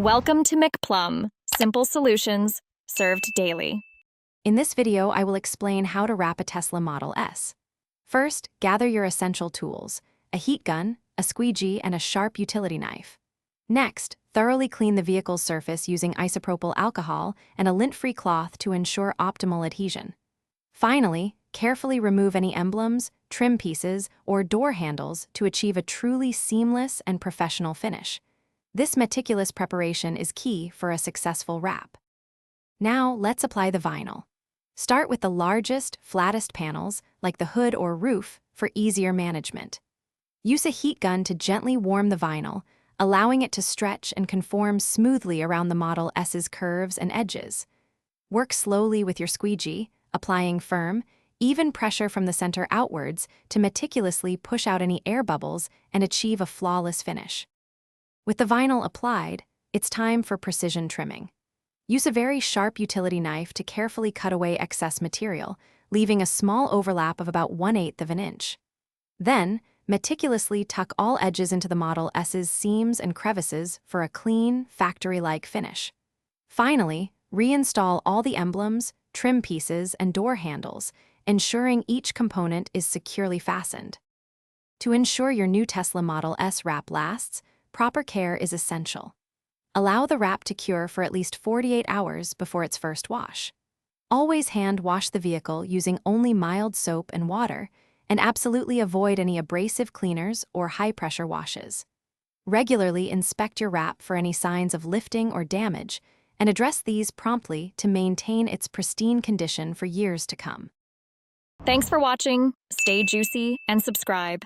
Welcome to McPlum, simple solutions served daily. In this video, I will explain how to wrap a Tesla Model S. First, gather your essential tools: a heat gun, a squeegee, and a sharp utility knife. Next, thoroughly clean the vehicle's surface using isopropyl alcohol and a lint-free cloth to ensure optimal adhesion. Finally, carefully remove any emblems, trim pieces, or door handles to achieve a truly seamless and professional finish. This meticulous preparation is key for a successful wrap. Now, let's apply the vinyl. Start with the largest, flattest panels, like the hood or roof, for easier management. Use a heat gun to gently warm the vinyl, allowing it to stretch and conform smoothly around the Model S's curves and edges. Work slowly with your squeegee, applying firm, even pressure from the center outwards to meticulously push out any air bubbles and achieve a flawless finish. With the vinyl applied, it's time for precision trimming. Use a very sharp utility knife to carefully cut away excess material, leaving a small overlap of about 1/8 of an inch. Then, meticulously tuck all edges into the Model S's seams and crevices for a clean, factory-like finish. Finally, reinstall all the emblems, trim pieces, and door handles, ensuring each component is securely fastened. To ensure your new Tesla Model S wrap lasts, proper care is essential. Allow the wrap to cure for at least 48 hours before its first wash. Always hand wash the vehicle using only mild soap and water, and absolutely avoid any abrasive cleaners or high-pressure washes. Regularly inspect your wrap for any signs of lifting or damage, and address these promptly to maintain its pristine condition for years to come. Thanks for watching, stay juicy, and subscribe.